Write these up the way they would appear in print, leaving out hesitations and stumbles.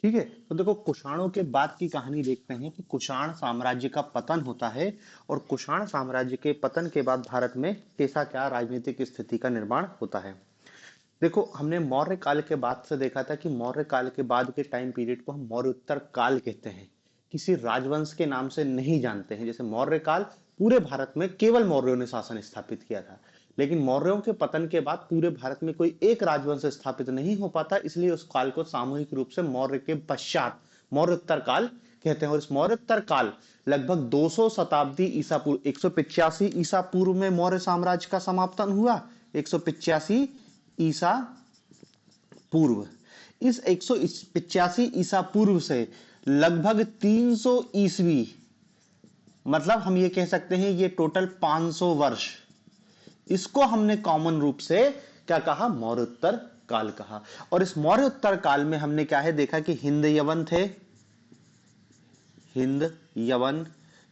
ठीक है। तो देखो कुषाणों के बाद की कहानी देखते हैं कि कुषाण साम्राज्य का पतन होता है और कुषाण साम्राज्य के पतन के बाद भारत में कैसा क्या राजनीतिक स्थिति का निर्माण होता है। देखो हमने मौर्य काल के बाद से देखा था कि मौर्य काल के बाद के टाइम पीरियड को हम मौर्योत्तर काल कहते हैं, किसी राजवंश के नाम से नहीं जानते हैं। जैसे मौर्य काल पूरे भारत में केवल मौर्यों ने शासन स्थापित किया था, लेकिन मौर्यों के पतन के बाद पूरे भारत में कोई एक राजवंश स्थापित नहीं हो पाता, इसलिए उस काल को सामूहिक रूप से मौर्य के पश्चात मौर्योत्तर काल कहते हैं। और इस मौर्योत्तर काल लगभग 200 शताब्दी ईसा पूर्व 185 ईसा पूर्व में मौर्य साम्राज्य का समापन हुआ। 185 ईसा पूर्व। इस 185 ईसा पूर्व से लगभग 300 ईस्वी, मतलब हम ये कह सकते हैं ये टोटल 500 वर्ष, इसको हमने कॉमन रूप से क्या कहा, मौर्योत्तर काल कहा। और इस मौर्योत्तर काल में हमने क्या है देखा कि हिंद यवन थे, हिंद यवन,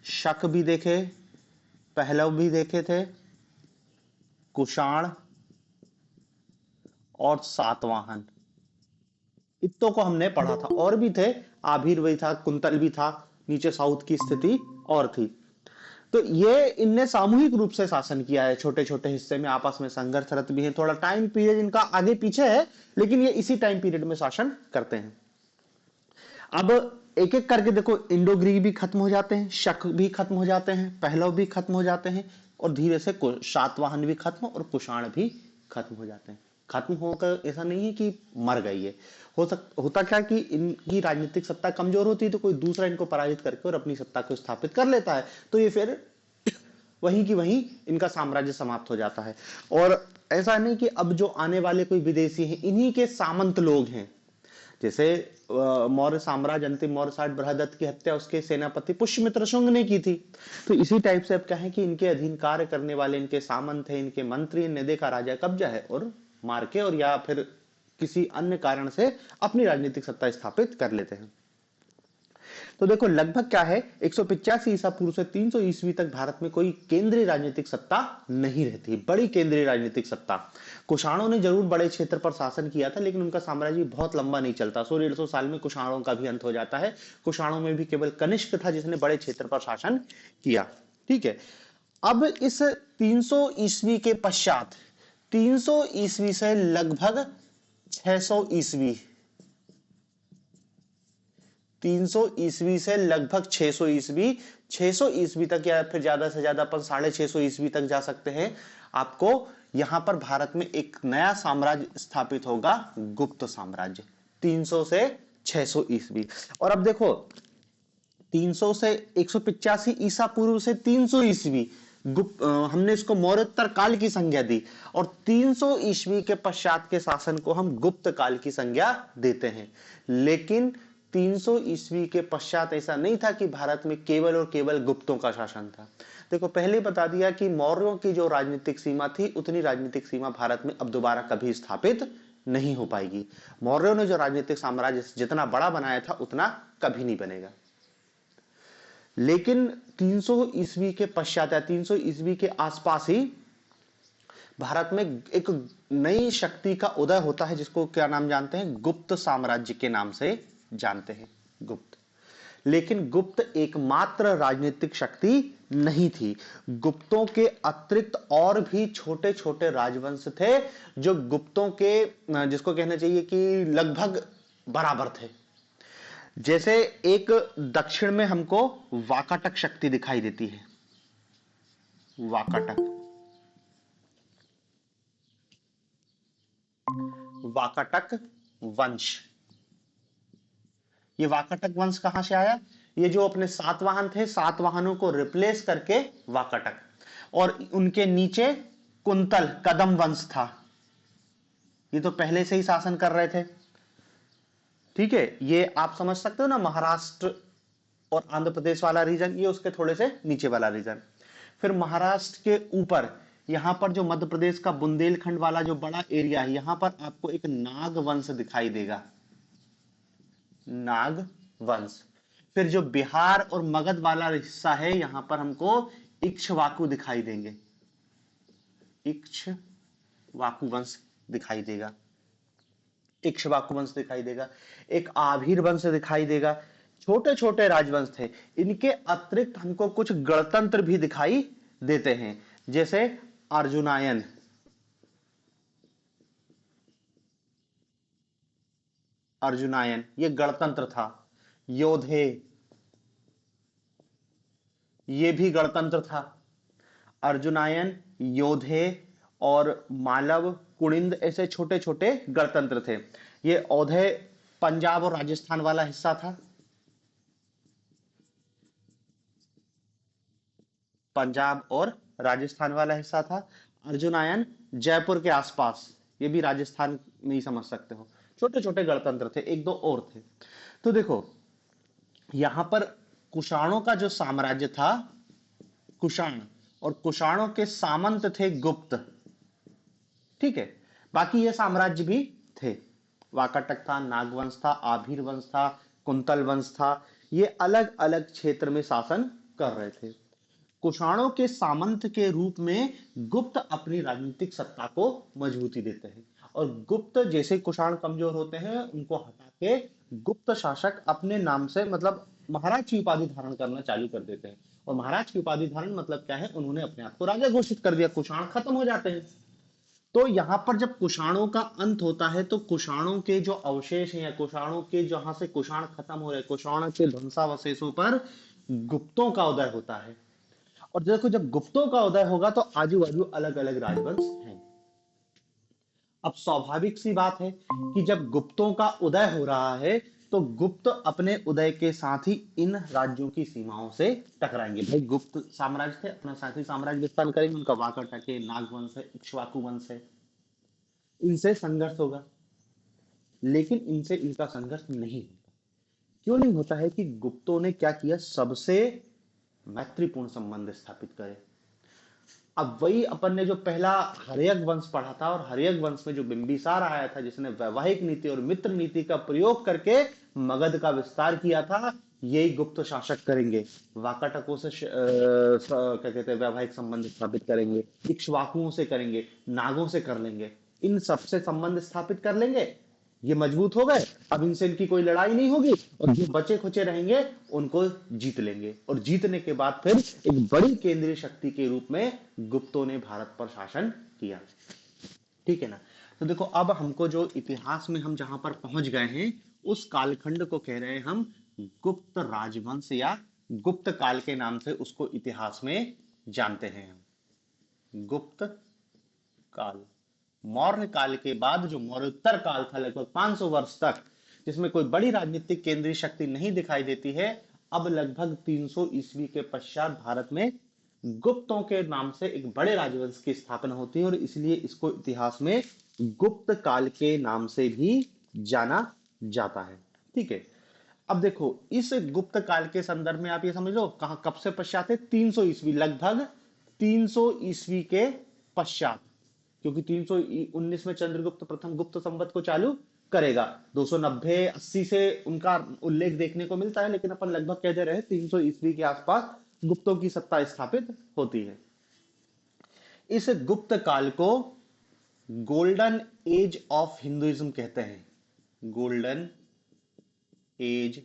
शक भी देखे, पहलव भी देखे थे, कुषाण और सातवाहन, इत्तों को हमने पढ़ा था। और भी थे, आभीर भी था, कुंतल भी था, नीचे साउथ की स्थिति और थी। तो ये इनने सामूहिक रूप से शासन किया है, छोटे छोटे हिस्से में आपस में संघर्षरत भी है। थोड़ा टाइम पीरियड इनका आगे पीछे है, लेकिन ये इसी टाइम पीरियड में शासन करते हैं। अब एक एक करके देखो, इंडो ग्रीक भी खत्म हो जाते हैं, शक भी खत्म हो जाते हैं, पहलव भी खत्म हो जाते हैं, और धीरे से सातवाहन भी खत्म और कुषाण भी खत्म हो जाते हैं। खत्म होकर ऐसा नहीं है कि मर गई है, होता क्या कि इनकी राजनीतिक सत्ता कमजोर होती है तो कोई दूसरा इनको पराजित करके और अपनी सत्ता को स्थापित कर लेता है, तो ये फिर वहीं की वहीं इनका साम्राज्य समाप्त हो जाता है। और ऐसा नहीं कि अब जो आने वाले कोई विदेशी हैं इन्हीं के सामंत लोग हैं। जैसे मौर्य साम्राज्य, अंतिम मौर्य सम्राट बृहदत्त की हत्या उसके सेनापति पुष्यमित्र शुंग ने की थी। तो इसी टाइप से अब क्या है कि इनके अधीन कार्य करने वाले इनके सामंत है, इनके मंत्री ने देखा राजा कब्जा है और मार के और या फिर किसी अन्य कारण से अपनी राजनीतिक सत्ता स्थापित कर लेते हैं। तो देखो लगभग क्या है, 185 ईसा पूर्व से 300 ईस्वी तक भारत में कोई केंद्रीय राजनीतिक सत्ता नहीं रहती, बड़ी केंद्रीय राजनीतिक सत्ता। कुषाणों ने जरूर बड़े क्षेत्र पर शासन किया था, लेकिन उनका साम्राज्य बहुत लंबा नहीं चलता। 100-150 साल में कुषाणों का भी अंत हो जाता है। कुषाणों में भी केवल कनिष्क था जिसने बड़े क्षेत्र पर शासन किया। ठीक है। अब इस 300 ईस्वी के पश्चात 300 ईस्वी से लगभग 600 ईस्वी, 300 ईस्वी से लगभग 600 ईस्वी, 600 ईस्वी तक या फिर ज्यादा से ज्यादा अपन 650 ईस्वी तक जा सकते हैं। आपको यहां पर भारत में एक नया साम्राज्य स्थापित होगा, गुप्त साम्राज्य, 300 से 600 ईस्वी। और अब देखो 300 से 185 ईसा पूर्व से 300 ईस्वी गुप्त, हमने इसको मौर्योत्तर काल की संज्ञा दी, और 300 ईस्वी के पश्चात के शासन को हम गुप्त काल की संज्ञा देते हैं। लेकिन 300 ईस्वी के पश्चात ऐसा नहीं था कि भारत में केवल और केवल गुप्तों का शासन था। देखो पहले बता दिया कि मौर्यों की जो राजनीतिक सीमा थी उतनी राजनीतिक सीमा भारत में अब दोबारा कभी स्थापित नहीं हो पाएगी। मौर्यों ने जो राजनीतिक साम्राज्य जितना बड़ा बनाया था उतना कभी नहीं बनेगा। लेकिन 300 ईस्वी के पश्चात या 300 ईस्वी के आसपास ही भारत में एक नई शक्ति का उदय होता है, जिसको क्या नाम जानते हैं, गुप्त साम्राज्य के नाम से जानते हैं, गुप्त। लेकिन गुप्त एकमात्र राजनीतिक शक्ति नहीं थी। गुप्तों के अतिरिक्त और भी छोटे छोटे राजवंश थे जो गुप्तों के, जिसको कहना चाहिए कि लगभग बराबर थे। जैसे एक दक्षिण में हमको वाकाटक शक्ति दिखाई देती है, वाकाटक, वाकाटक वंश। ये वाकाटक वंश कहां से आया, ये जो अपने सातवाहन थे, सातवाहनों को रिप्लेस करके वाकाटक, और उनके नीचे कुंतल कदम वंश था। ये तो पहले से ही शासन कर रहे थे। ठीक है, ये आप समझ सकते हो ना, महाराष्ट्र और आंध्र प्रदेश वाला रीजन, ये उसके थोड़े से नीचे वाला रीजन। फिर महाराष्ट्र के ऊपर यहां पर जो मध्य प्रदेश का बुंदेलखंड वाला जो बड़ा एरिया है, यहां पर आपको एक नाग वंश दिखाई देगा, नाग वंश। फिर जो बिहार और मगध वाला हिस्सा है, यहां पर हमको इक्ष्वाकु दिखाई देंगे, इक्ष्वाकु वंश दिखाई देगा। इक्ष्वाकु वंश दिखाई देगा, एक आभीर वंश दिखाई देगा। छोटे छोटे राजवंश थे। इनके अतिरिक्त हमको कुछ गणतंत्र भी दिखाई देते हैं, जैसे अर्जुनायन, अर्जुनायन ये गणतंत्र था। योधे, ये भी गणतंत्र था। अर्जुनायन, योधे और मालव, कुणिंद ऐसे छोटे छोटे गणतंत्र थे। ये औधे पंजाब और राजस्थान वाला हिस्सा था। पंजाब और राजस्थान वाला हिस्सा था। अर्जुनायन जयपुर के आसपास, ये भी राजस्थान में ही समझ सकते हो। छोटे छोटे गणतंत्र थे, एक दो और थे। तो देखो यहां पर कुषाणों का जो साम्राज्य था, कुषाण, और कुषाणों के सामंत थे गुप्त। ठीक है, बाकी ये साम्राज्य भी थे। वाकाटक था, नागवंश था, आभीर वंश था, कुंतल वंश था। ये अलग अलग क्षेत्र में शासन कर रहे थे। कुषाणों के सामंत के रूप में गुप्त अपनी राजनीतिक सत्ता को मजबूती देते हैं, और गुप्त जैसे कुषाण कमजोर होते हैं उनको हटा के गुप्त शासक अपने नाम से मतलब महाराज की उपाधि धारण करना चालू कर देते हैं। और महाराज की उपाधि धारण मतलब क्या है, उन्होंने अपने आप को राजा घोषित कर दिया, कुषाण खत्म हो जाते हैं। तो यहां पर जब कुषाणों का अंत होता है तो कुषाणों के जो अवशेष हैं या कुषाणों के जहां से कुषाण खत्म हो रहे, कुषाण के ध्वंसावशेषों पर गुप्तों का उदय होता है। और देखो जब गुप्तों का उदय होगा तो आजू बाजू अलग अलग राजवंश हैं। अब स्वाभाविक सी बात है कि जब गुप्तों का उदय हो रहा है तो गुप्त अपने उदय के साथ ही इन राज्यों की सीमाओं से टकराएंगे। भाई गुप्त साम्राज्य थे, अपना साथी साम्राज्य विस्तार करेंगे, उनका वाकाटक है, नागवंश है, इक्ष्वाकु वंश है, इनसे संघर्ष होगा। लेकिन इनसे इनका संघर्ष नहीं होता। क्यों नहीं होता है कि गुप्तों ने क्या किया, सबसे मैत्रीपूर्ण संबंध स्थापित करे। अब वही अपन ने जो पहला हर्यक वंश पढ़ा था, और हर्यक वंश में जो बिंबिसार आया था जिसने वैवाहिक नीति और मित्र नीति का प्रयोग करके मगध का विस्तार किया था, यही गुप्त शासक करेंगे। वाकाटकों से क्या कहते हैं वैवाहिक संबंध स्थापित करेंगे, इक्ष्वाकुओं से करेंगे, नागों से कर लेंगे, इन सबसे संबंध स्थापित कर लेंगे। ये मजबूत हो गए, अब इनसे इनकी कोई लड़ाई नहीं होगी, और जो बचे खुचे रहेंगे उनको जीत लेंगे। और जीतने के बाद फिर एक बड़ी केंद्रीय शक्ति के रूप में गुप्तों ने भारत पर शासन किया। ठीक है ना। तो देखो अब हमको जो इतिहास में हम जहां पर पहुंच गए हैं उस कालखंड को कह रहे हैं हम गुप्त राजवंश, या गुप्त काल के नाम से उसको इतिहास में जानते हैं हम। गुप्त काल, मौर्य काल के बाद जो मौर्योत्तर काल था लगभग 500 वर्ष तक, जिसमें कोई बड़ी राजनीतिक केंद्रीय शक्ति नहीं दिखाई देती है, अब लगभग 300 ईस्वी के पश्चात भारत में गुप्तों के नाम से एक बड़े राजवंश की स्थापना होती है, और इसलिए इसको इतिहास में गुप्त काल के नाम से भी जाना जाता है। ठीक है। अब देखो इस गुप्त काल के संदर्भ में आप ये समझ लो कहां कब से पश्चात है, 300 ईस्वी, लगभग 300 ईस्वी के पश्चात, क्योंकि 319 में चंद्रगुप्त प्रथम गुप्त संवत को चालू करेगा। 290-80 से उनका उल्लेख देखने को मिलता है, लेकिन अपन लगभग कह दे रहे हैं 300 ईस्वी के आसपास गुप्तों की सत्ता स्थापित होती है। इस गुप्त काल को गोल्डन एज ऑफ हिंदुइज्म कहते हैं। Golden age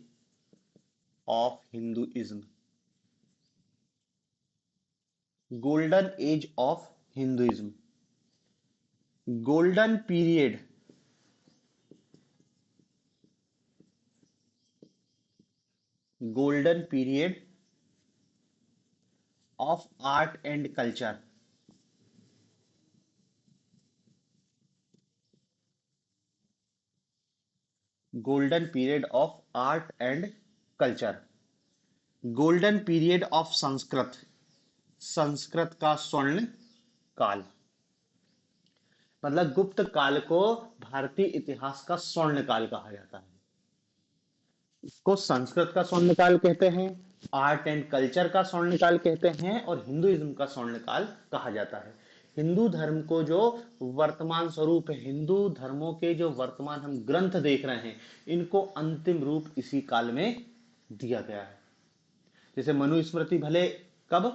of Hinduism, golden age of Hinduism, golden period, golden period of art and culture, golden period of art and culture, golden period of Sanskrit, Sanskrit का स्वर्ण काल। मतलब गुप्त काल को भारतीय इतिहास का स्वर्ण काल कहा जाता है। इसको संस्कृत का स्वर्ण काल कहते हैं, आर्ट एंड कल्चर का स्वर्ण काल कहते हैं, और हिंदुइज्म का स्वर्ण काल कहा जाता है। हिंदू धर्म को जो वर्तमान स्वरूप है, हिंदू धर्मों के जो वर्तमान हम ग्रंथ देख रहे हैं, इनको अंतिम रूप इसी काल में दिया गया है। जैसे मनुस्मृति भले कब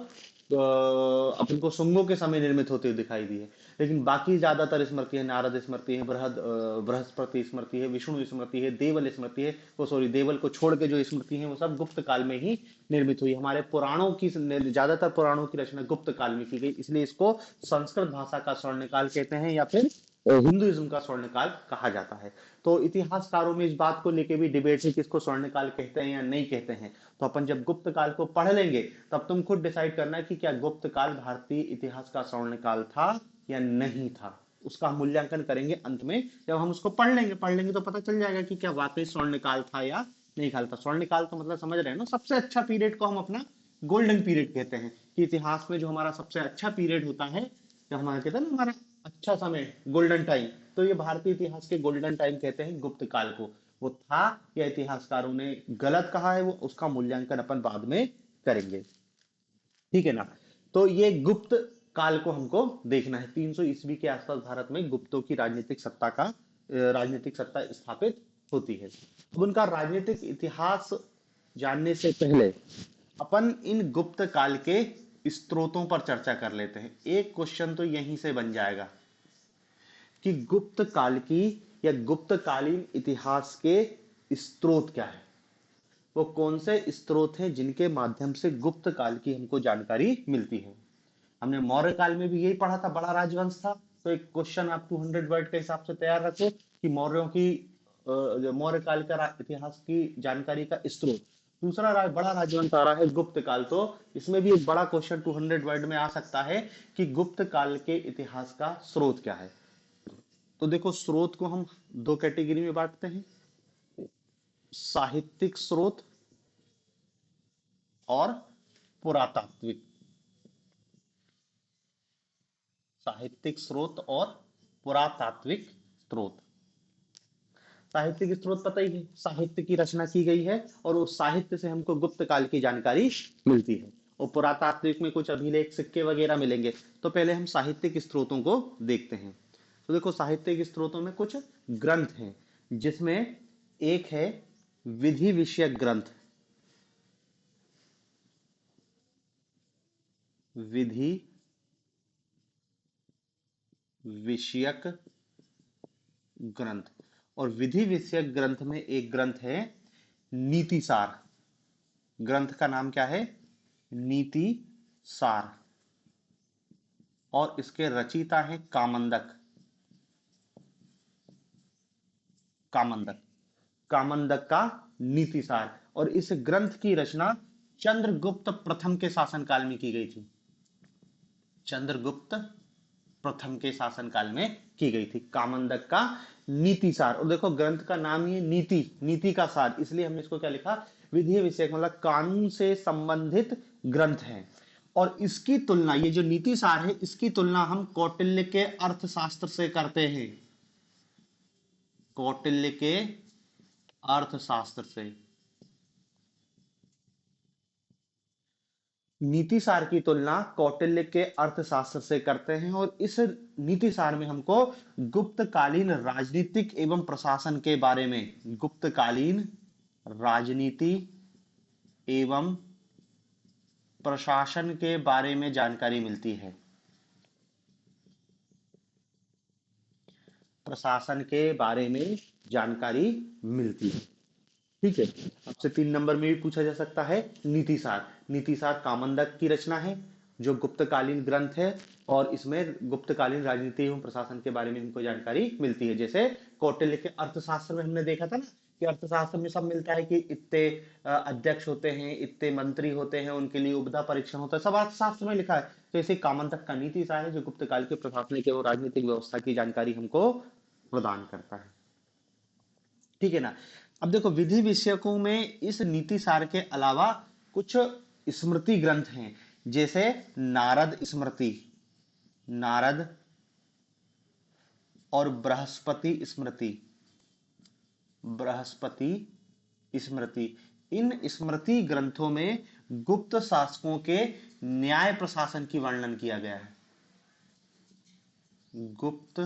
अपन को शुंगों के समय निर्मित होते हुए दिखाई दी है, लेकिन बाकी ज्यादातर स्मृति है, नारद स्मृति है, बृहस्पति स्मृति है, विष्णु स्मृति है, देवल स्मृति है, वो सॉरी देवल को छोड़ के जो स्मृति है वो सब गुप्त काल में ही निर्मित हुई। हमारे पुराणों की ज्यादातर पुराणों की रचना गुप्त काल में की गई, इसलिए इसको संस्कृत भाषा का स्वर्णकाल कहते हैं या फिर हिंदुइज्म का स्वर्णकाल कहा जाता है। तो इतिहासकारों में इस बात को लेके भी डिबेट है कि इसको स्वर्णकाल कहते हैं या नहीं कहते हैं। तो अपन जब गुप्त काल को पढ़ लेंगे तब तुम खुद डिसाइड करना कि क्या गुप्त काल भारतीय इतिहास का स्वर्णकाल था या नहीं था। उसका मूल्यांकन करेंगे अंत में, जब हम उसको पढ़ लेंगे तो पता चल जाएगा कि क्या वाकई स्वर्णकाल था या नहीं काल था। स्वर्णकाल तो मतलब समझ रहे हैं ना, सबसे अच्छा पीरियड को हम अपना गोल्डन पीरियड कहते हैं कि इतिहास में जो हमारा सबसे अच्छा पीरियड होता है, जब हमारा कहते हैं ना हमारा अच्छा समय गोल्डन टाइम, तो ये भारतीय इतिहास के गोल्डन टाइम कहते हैं गुप्त काल को। वो था या इतिहासकारों ने गलत कहा है वो उसका मूल्यांकन अपन बाद में करेंगे, ठीक है ना। तो ये गुप्त काल को हमको देखना है। 300 ईस्वी के आसपास भारत में गुप्तों की राजनीतिक सत्ता स्थापित होती है। अब उनका राजनीतिक इतिहास जानने से पहले अपन इन गुप्त काल के स्त्रोतों पर चर्चा कर लेते हैं। एक क्वेश्चन तो यहीं से बन जाएगा कि गुप्त काल की या गुप्तकालीन इतिहास के स्त्रोत क्या है, वो कौन से स्त्रोत हैं जिनके माध्यम से गुप्त काल की हमको जानकारी मिलती है। हमने मौर्य काल में भी यही पढ़ा था, बड़ा राजवंश था। तो एक क्वेश्चन आप 200 वर्ड के हिसाब से तैयार रखो कि मौर्य काल का इतिहास की जानकारी का स्त्रोत। दूसरा बड़ा राजवंश आ रहा है गुप्त काल, तो इसमें भी एक बड़ा क्वेश्चन 200 वर्ड में आ सकता है कि गुप्त काल के इतिहास का स्रोत क्या है। तो देखो स्रोत को हम दो कैटेगरी में बांटते हैं, साहित्यिक स्रोत और पुरातात्विक। साहित्यिक स्रोत और पुरातात्विक स्रोत। साहित्यिक स्रोत पता ही है, साहित्य की रचना की गई है और उस साहित्य से हमको गुप्त काल की जानकारी मिलती है। और पुरातात्विक में कुछ अभिलेख सिक्के वगैरह मिलेंगे। तो पहले हम साहित्यिक स्रोतों को देखते हैं। तो देखो साहित्यिक स्रोतों में कुछ ग्रंथ हैं, जिसमें एक है विधि विषयक ग्रंथ। विधि विषयक ग्रंथ। और विधि विषयक ग्रंथ में एक ग्रंथ है नीति सार। ग्रंथ का नाम क्या है? नीति सार। और इसके रचयिता है कामंदक। कामंदक कामंदक का नीति सार। और इस ग्रंथ की रचना चंद्रगुप्त प्रथम के शासनकाल में की गई थी। चंद्रगुप्त प्रथम के शासनकाल में की गई थी, कामंदक का नीति सार। और देखो ग्रंथ का नाम ही नीति का सार, इसलिए हमने इसको क्या लिखा? विधि विषयक, मतलब कानून से संबंधित ग्रंथ है। और इसकी तुलना, ये जो नीति सार है, इसकी तुलना हम कौटिल्य के अर्थशास्त्र से करते हैं। कौटिल्य के अर्थशास्त्र से। नीति सार की तुलना कौटिल्य के अर्थशास्त्र से करते हैं। और इस नीति सार में हमको गुप्तकालीन राजनीतिक एवं प्रशासन के बारे में, गुप्तकालीन राजनीति एवं प्रशासन के बारे में जानकारी मिलती है। प्रशासन के बारे में जानकारी मिलती है, ठीक है। आपसे 3 नंबर में भी पूछा जा सकता है नीति सार। नीति सार कामंदक की रचना है, जो गुप्तकालीन ग्रंथ है। और इसमें गुप्तकालीन राजनीति एवं प्रशासन के बारे में हमको जानकारी मिलती है। जैसे कौटिल्य के अर्थशास्त्र में हमने देखा था ना कि अर्थशास्त्र में सब मिलता है कि इतने अध्यक्ष होते हैं, इतने मंत्री होते हैं, उनके लिए उपदा परीक्षण होता है, सब अर्थशास्त्र में लिखा है। तो इसे कामंदक का नीति सार है, जो गुप्तकाल के प्रशासनिक एवं राजनीतिक व्यवस्था की जानकारी हमको प्रदान करता है, ठीक है ना। अब देखो विधि विषयकों में इस नीति सार के अलावा कुछ स्मृति ग्रंथ हैं, जैसे नारद स्मृति, नारद और बृहस्पति स्मृति, बृहस्पति स्मृति। इन स्मृति ग्रंथों में गुप्त शासकों के न्याय प्रशासन की वर्णन किया गया है। गुप्त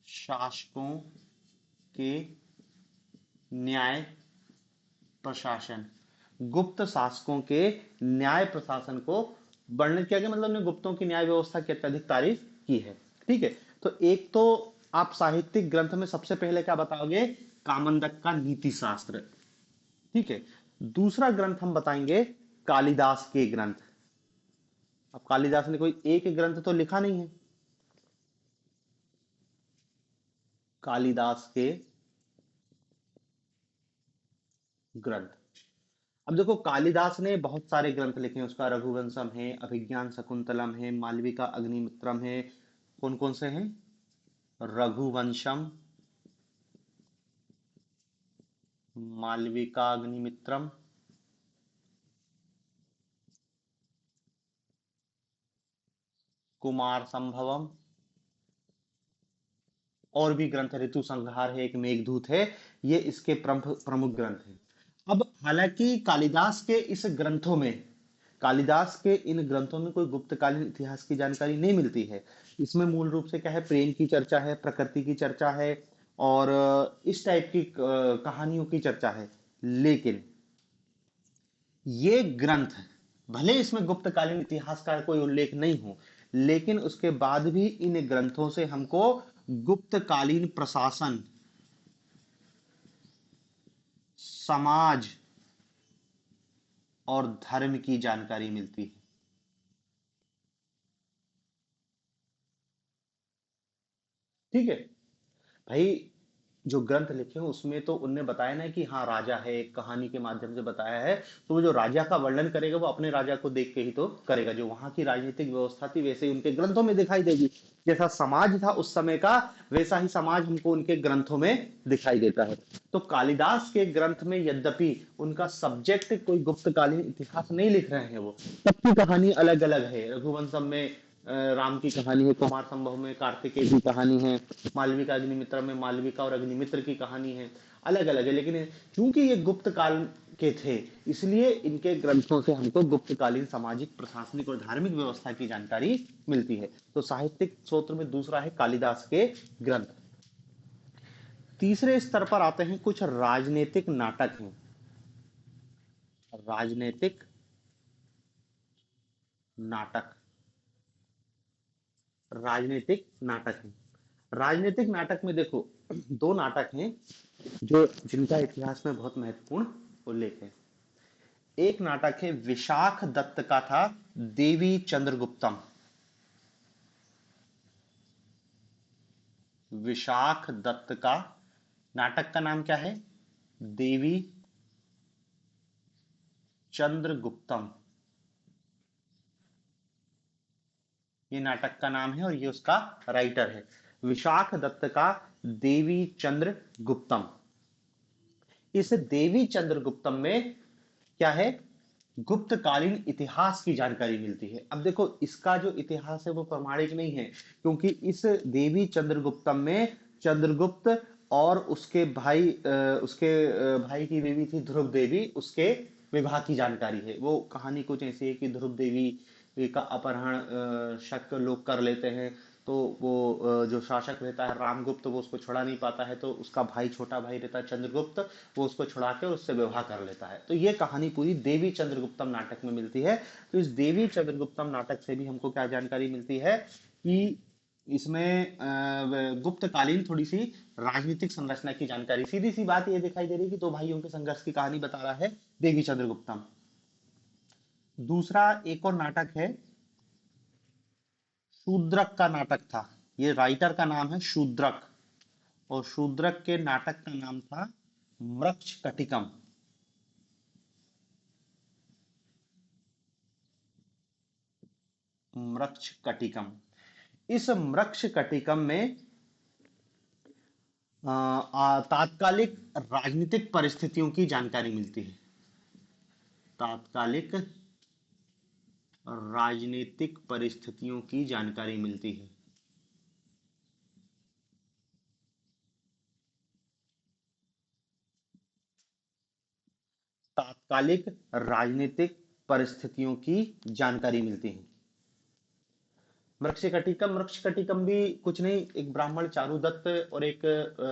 शासकों के न्याय प्रशासन, गुप्त शासकों के न्याय प्रशासन को वर्णित किया गया मतलब ने गुप्तों की न्याय व्यवस्था की अत्यधिक तारीफ की है। ठीक है, तो एक तो आप साहित्यिक ग्रंथ में सबसे पहले क्या बताओगे, कामंडक का नीति शास्त्र। ठीक है, दूसरा ग्रंथ हम बताएंगे कालिदास के ग्रंथ। अब कालिदास ने कोई एक ग्रंथ तो लिखा नहीं है, कालिदास के ग्रंथ। अब देखो कालिदास ने बहुत सारे ग्रंथ लिखे हैं, उसका रघुवंशम है, अभिज्ञान शकुंतलम है, मालविका अग्निमित्रम है। कौन कौन से हैं, रघुवंशम, मालविका अग्निमित्रम, कुमार संभवम, और भी ग्रंथ, ऋतु संहार है, एक मेघदूत है। ये इसके प्रमुख प्रमुख ग्रंथ हैं। अब हालांकि कालिदास के इस ग्रंथों में, कालिदास के इन ग्रंथों में कोई गुप्तकालीन इतिहास की जानकारी नहीं मिलती है। इसमें मूल रूप से क्या है, प्रेम की चर्चा है, प्रकृति की चर्चा है, और इस टाइप की कहानियों की चर्चा है। लेकिन ये ग्रंथ, भले इसमें गुप्तकालीन इतिहास का कोई उल्लेख नहीं हो, लेकिन उसके बाद भी इन ग्रंथों से हमको गुप्तकालीन प्रशासन, समाज और धर्म की जानकारी मिलती है। ठीक है भाई, जो ग्रंथ लिखे हैं उसमें तो उनने बताया ना कि हाँ राजा है, एक कहानी के माध्यम से बताया है। तो वो जो राजा का वर्णन करेगा वो अपने राजा को देख के ही तो करेगा, जो वहां की राजनीतिक व्यवस्था थी वैसे ही उनके ग्रंथों में दिखाई देगी। जैसा समाज था उस समय का, वैसा ही समाज हमको उनके ग्रंथों में दिखाई देता है। तो कालिदास के ग्रंथ में यद्यपि उनका सब्जेक्ट कोई गुप्तकालीन इतिहास नहीं लिख रहे हैं, वो सबकी कहानी अलग अलग है। रघुवंशम में राम की कहानी है, कुमार संभव में कार्तिकेय की कहानी है, मालविका अग्निमित्र में मालविका और अग्निमित्र की कहानी है, अलग अलग है। लेकिन चूंकि ये गुप्त काल के थे, इसलिए इनके ग्रंथों से हमको गुप्तकालीन सामाजिक, प्रशासनिक और धार्मिक व्यवस्था की जानकारी मिलती है। तो साहित्यिक स्रोत में दूसरा है कालिदास के ग्रंथ। तीसरे स्तर पर आते हैं कुछ राजनीतिक नाटक हैं, राजनीतिक नाटक, राजनीतिक नाटक है। राजनीतिक नाटक में देखो दो नाटक हैं जो, जिनका इतिहास में बहुत महत्वपूर्ण उल्लेख है। एक नाटक है विशाख दत्त का था, देवी चंद्रगुप्तम। विशाख दत्त का नाटक का नाम क्या है, देवी चंद्रगुप्तम, ये नाटक का नाम है और ये उसका राइटर है, विशाख दत्त का देवी चंद्रगुप्तम। इस देवी चंद्रगुप्तम में क्या है, गुप्तकालीन इतिहास की जानकारी मिलती है। अब देखो इसका जो इतिहास है वो प्रमाणिक नहीं है, क्योंकि इस देवी चंद्रगुप्तम में चंद्रगुप्त और उसके भाई भाई की देवी थी ध्रुव देवी, उसके विवाह की जानकारी है। वो कहानी कुछ ऐसी है कि ध्रुव देवी का अपहरण शक लोग कर लेते हैं। तो वो जो शासक रहता है रामगुप्त, वो उसको छुड़ा नहीं पाता है, तो उसका भाई, छोटा भाई रहता है चंद्रगुप्त, वो उसको छुड़ा के उससे विवाह कर लेता है। तो ये कहानी पूरी देवी चंद्रगुप्तम नाटक में मिलती है। तो इस देवी चंद्रगुप्तम नाटक से भी हमको क्या जानकारी मिलती है कि इसमें गुप्तकालीन थोड़ी सी राजनीतिक संरचना की जानकारी, सीधी सी बात ये दिखाई दे रही है कि दो भाइयों के संघर्ष की कहानी बता रहा है देवी चंद्रगुप्तम। दूसरा एक और नाटक है, शूद्रक का नाटक था। ये राइटर का नाम है शूद्रक, और शूद्रक के नाटक का नाम था मृक्ष कटिकम। मृक्ष कटिकम, इस मृक्ष कटिकम में तात्कालिक राजनीतिक परिस्थितियों की जानकारी मिलती है। तात्कालिक राजनीतिक परिस्थितियों की जानकारी मिलती है। तात्कालिक राजनीतिक परिस्थितियों की जानकारी मिलती है। मृक्षकटिकम भी कुछ नहीं, एक ब्राह्मण चारुदत्त और एक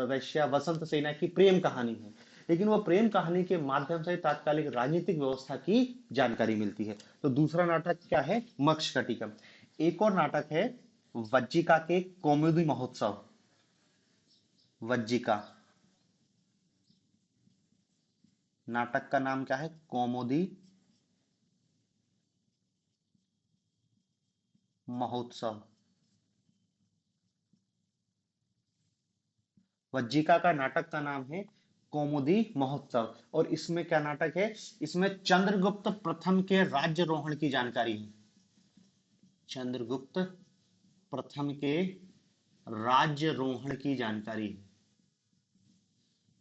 वैश्या वसंत सेना की प्रेम कहानी है। लेकिन वो प्रेम कहानी के माध्यम से तात्कालिक राजनीतिक व्यवस्था की जानकारी मिलती है। तो दूसरा नाटक क्या है, मक्षकटिकम। एक और नाटक है वज्जिका के कौमुदी महोत्सव। वज्जिका, नाटक का नाम क्या है, कौमुदी महोत्सव। वज्जिका का नाटक का नाम है कौमुदी महोत्सव। और इसमें क्या नाटक है, इसमें चंद्रगुप्त प्रथम के राज्यरोहण की जानकारी है। चंद्रगुप्त प्रथम के राज्यरोहण की जानकारी है।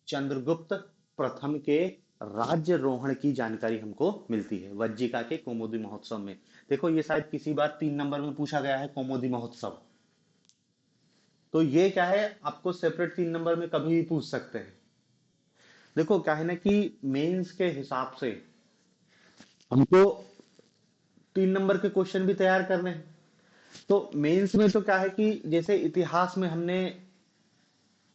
चंद्रगुप्त प्रथम के राज्यरोहण की जानकारी हमको मिलती है वज्जिका के कौमुदी महोत्सव में। देखो ये शायद किसी बार 3 नंबर में पूछा गया है, कौमुदी महोत्सव। तो ये क्या है, आपको सेपरेट 3 नंबर में कभी भी पूछ सकते हैं। देखो क्या है ना कि मेंस के हिसाब से हमको 3 नंबर के क्वेश्चन भी तैयार करने हैं। तो मेंस में तो क्या है कि जैसे इतिहास में हमने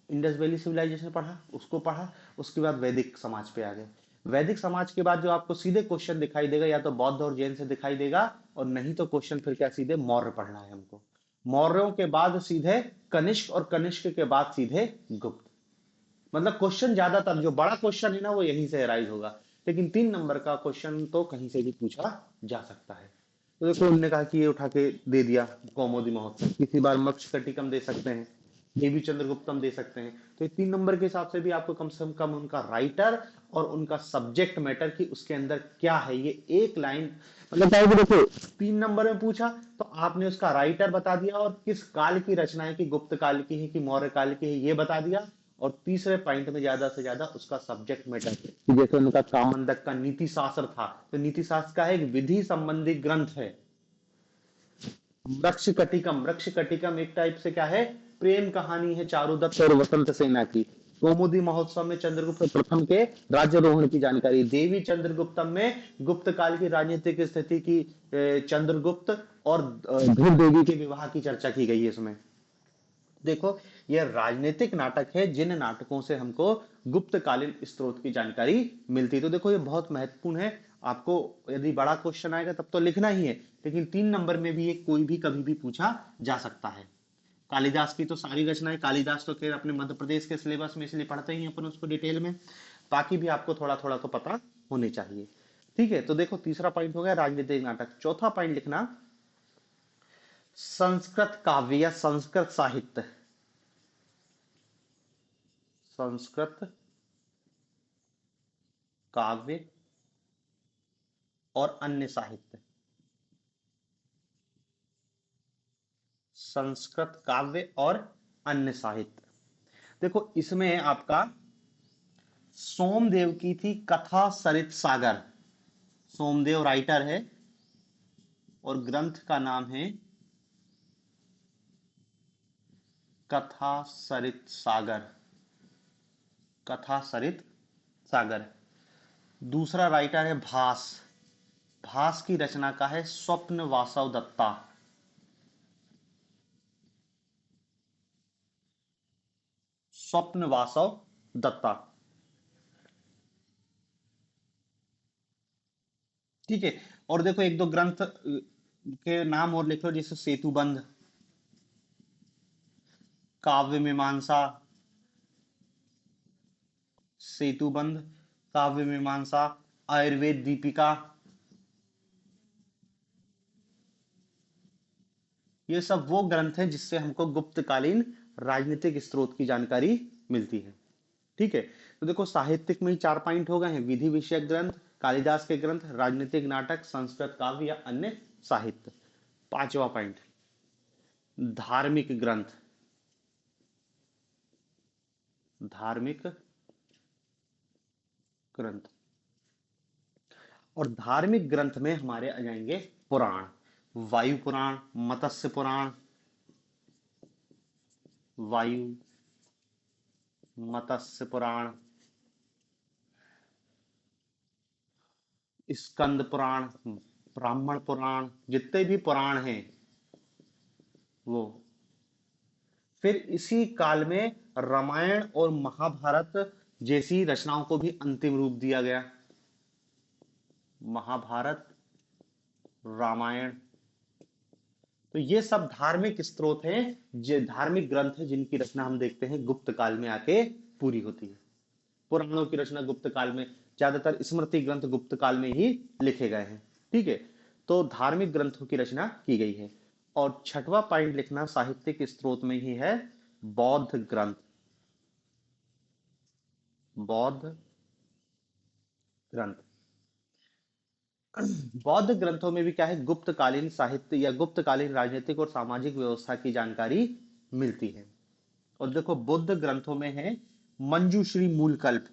इंडस वैली सिविलाइजेशन पढ़ा, उसको पढ़ा, उसके बाद वैदिक समाज पे आ गए। वैदिक समाज के बाद जो आपको सीधे क्वेश्चन दिखाई देगा या तो बौद्ध और जैन से दिखाई देगा, और नहीं तो क्वेश्चन फिर क्या सीधे मौर्य पढ़ना है हमको। मौर्यों के बाद सीधे कनिष्क, और कनिष्क के बाद सीधे गुप्त। मतलब क्वेश्चन ज्यादातर जो बड़ा क्वेश्चन है ना वो यहीं से राइज होगा, लेकिन 3 नंबर का क्वेश्चन तो कहीं से भी पूछा जा सकता है। तो देखो उन्होंने कहा कि ये उठा के दे दिया कौमुदी महोत्सव, किसी बार मक्षकटिकम दे सकते हैं, देवी चंद्रगुप्तम दे सकते हैं। तो ये 3 नंबर के हिसाब से भी आपको कम से कम उनका राइटर और उनका सब्जेक्ट मैटर की उसके अंदर क्या है, ये एक लाइन मतलब क्या है कि देखो 3 नंबर में पूछा तो आपने उसका राइटर बता दिया और किस काल की रचना है, कि गुप्त काल की है कि मौर्य काल की है, ये बता दिया। और तीसरे पॉइंट में ज्यादा से ज्यादा उसका सब्जेक्ट मैटर, कि जैसे उनका कामंडक का नीति शास्त्र था, तो नीति शास्त्र का एक विधि संबंधी ग्रंथ है। वृक्ष कटिकम, वृक्ष कटिकम एक टाइप से क्या है, प्रेम कहानी है चारुदत्त और वसंत सेना की। कौमुदी महोत्सव में चंद्रगुप्त प्रथम के राज्यरोहण की जानकारी। देवी चंद्रगुप्तम में गुप्त काल की राजनीतिक स्थिति की, चंद्रगुप्त और ध्रुव देवी के विवाह की चर्चा की गई है इसमें। देखो यह राजनीतिक नाटक है जिन नाटकों से हमको गुप्तकालीन स्रोत की जानकारी मिलती है। तो देखो ये बहुत महत्वपूर्ण है। आपको यदि बड़ा क्वेश्चन आएगा तब तो लिखना ही है, लेकिन 3 नंबर में भी ये कोई भी कभी भी पूछा जा सकता है। कालिदास की तो सारी रचनाएं, कालिदास तो खैर अपने मध्य प्रदेश के सिलेबस में इसलिए पढ़ते ही अपन उसको डिटेल में, बाकी भी आपको थोड़ा थोड़ा तो पता होने चाहिए। ठीक है, तो देखो तीसरा पॉइंट हो गया राजनीतिक नाटक। चौथा पॉइंट लिखना संस्कृत काव्य या संस्कृत साहित्य। संस्कृत काव्य और अन्य साहित्य। संस्कृत काव्य और अन्य साहित्य। देखो इसमें आपका सोमदेव की थी कथा सरित सागर। सोमदेव राइटर है और ग्रंथ का नाम है कथा सरित सागर। कथा सरित सागर। दूसरा राइटर है भास। भास की रचना का है स्वप्न वासव दत्ता। स्वप्न वासव दत्ता। ठीक है, और देखो एक दो ग्रंथ के नाम और लिख लो, जैसे सेतुबंध, काव्य मीमांसा, सेतुबंध, काव्य मीमांसा, आयुर्वेद दीपिका। ये सब वो ग्रंथ हैं जिससे हमको गुप्तकालीन राजनीतिक स्रोत की जानकारी मिलती है। ठीक है, तो देखो साहित्यिक में ही 4 पॉइंट हो गए हैं, विधि विषयक ग्रंथ, कालिदास के ग्रंथ, राजनीतिक नाटक, संस्कृत काव्य या अन्य साहित्य। पांचवा पॉइंट धार्मिक ग्रंथ। धार्मिक ग्रंथ, और धार्मिक ग्रंथ में हमारे आ जाएंगे पुराण। वायु पुराण, मत्स्य पुराण, वायु मत्स्य पुराण, स्कंद पुराण, ब्राह्मण पुराण, जितने भी पुराण हैं वो। फिर इसी काल में रामायण और महाभारत जैसी रचनाओं को भी अंतिम रूप दिया गया। महाभारत, रामायण, तो ये सब धार्मिक स्रोत हैं, जो धार्मिक ग्रंथ है जिनकी रचना हम देखते हैं गुप्त काल में आके पूरी होती है। पुराणों की रचना गुप्त काल में, ज्यादातर स्मृति ग्रंथ गुप्त काल में ही लिखे गए हैं। ठीक है, तो धार्मिक ग्रंथों की रचना की गई है। और छठवां पॉइंट लिखना, साहित्यिक स्रोत में ही है बौद्ध ग्रंथ। बौद्ध ग्रंथ, बौद्ध ग्रंथों में भी क्या है, गुप्तकालीन साहित्य या गुप्तकालीन राजनीतिक और सामाजिक व्यवस्था की जानकारी मिलती है। और देखो बुद्ध ग्रंथों में है मंजूश्री मूलकल्प।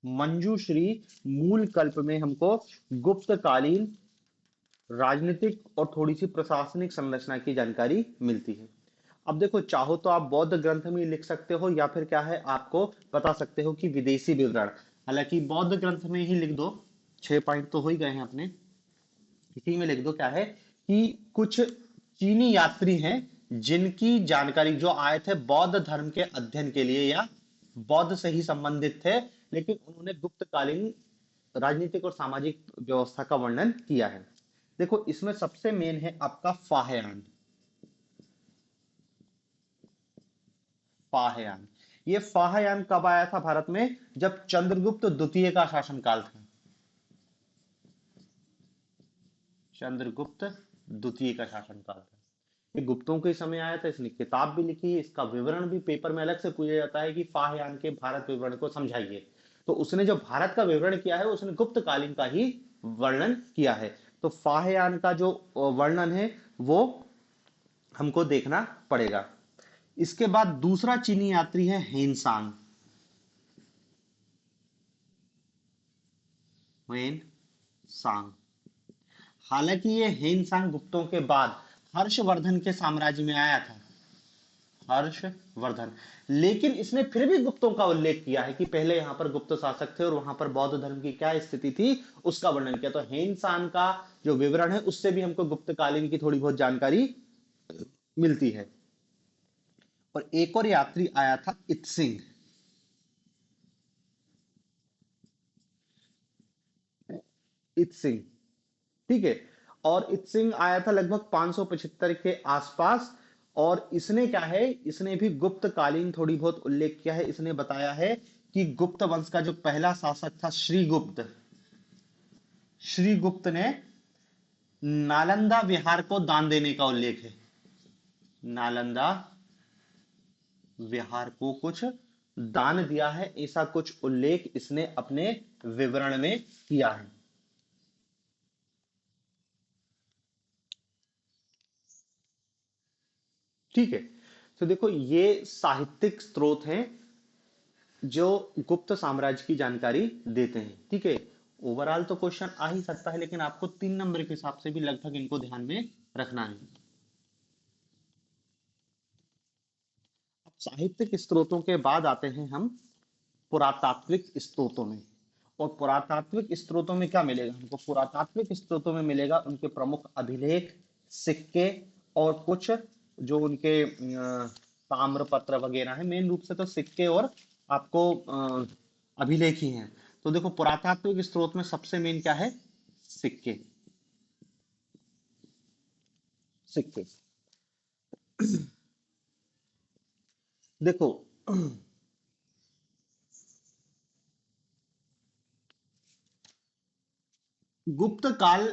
मंजूश्री मूलकल्प में हमको गुप्तकालीन राजनीतिक और थोड़ी सी प्रशासनिक संरचना की जानकारी मिलती है। अब देखो, चाहो तो आप बौद्ध ग्रंथ में लिख सकते हो, या फिर क्या है, आपको बता सकते हो कि विदेशी विवरण। हालांकि बौद्ध ग्रंथ में ही लिख दो, 6 पॉइंट तो हो ही गए हैं अपने। इसी में लिख दो क्या है कि कुछ चीनी यात्री हैं जिनकी जानकारी, जो आए थे बौद्ध धर्म के अध्ययन के लिए या बौद्ध से ही संबंधित थे, लेकिन उन्होंने गुप्तकालीन राजनीतिक और सामाजिक व्यवस्था का वर्णन किया है। देखो इसमें सबसे मेन है आपका फाहयान। फाहयान, ये फाहयान कब आया था भारत में? जब चंद्रगुप्त द्वितीय का शासनकाल था। चंद्रगुप्त द्वितीय का शासनकाल था, ये गुप्तों के समय आया था। इसने किताब भी लिखी है, इसका विवरण भी पेपर में अलग से पूछा जाता है कि फाहयान के भारत विवरण को समझाइए। तो उसने जो भारत का विवरण किया है उसने गुप्तकालीन का ही वर्णन किया है। तो फाहयान का जो वर्णन है वो हमको देखना पड़ेगा। इसके बाद दूसरा चीनी यात्री है हेनसांग। वेन सांग, हालांकि ये हेनसांग गुप्तों के बाद हर्षवर्धन के साम्राज्य में आया था, हर्षवर्धन। लेकिन इसने फिर भी गुप्तों का उल्लेख किया है कि पहले यहां पर गुप्त शासक थे और वहां पर बौद्ध धर्म की क्या स्थिति थी उसका वर्णन किया। तो हेनसांग का जो विवरण है उससे भी हमको गुप्तकालीन की थोड़ी बहुत जानकारी मिलती है। और एक और यात्री आया था इत्सिंग। इत्सिंग, ठीक है। और इत्सिंग आया था लगभग 575 के आसपास। और इसने क्या है, इसने भी गुप्तकालीन थोड़ी बहुत उल्लेख किया है। इसने बताया है कि गुप्त वंश का जो पहला शासक था श्रीगुप्त, श्रीगुप्त ने नालंदा विहार को दान देने का उल्लेख है। नालंदा विहार को कुछ दान दिया है, ऐसा कुछ उल्लेख इसने अपने विवरण में किया है। ठीक है, तो देखो ये साहित्यिक स्रोत हैं जो गुप्त साम्राज्य की जानकारी देते हैं। ठीक है, ओवरऑल तो क्वेश्चन आ ही सकता है, लेकिन आपको 3 नंबर के हिसाब से भी लगभग इनको ध्यान में रखना है। अब साहित्यिक स्रोतों के बाद आते हैं हम पुरातात्विक स्रोतों में। और पुरातात्विक स्रोतों में क्या मिलेगा हमको? पुरातात्विक स्रोतों में मिलेगा उनके प्रमुख अभिलेख, सिक्के, और कुछ जो उनके ताम्रपत्र वगैरह है। मेन रूप से तो सिक्के और आपको अभिलेख ही हैं। तो देखो पुरातात्विक स्रोत में सबसे मेन क्या है? सिक्के। सिक्के, देखो गुप्त काल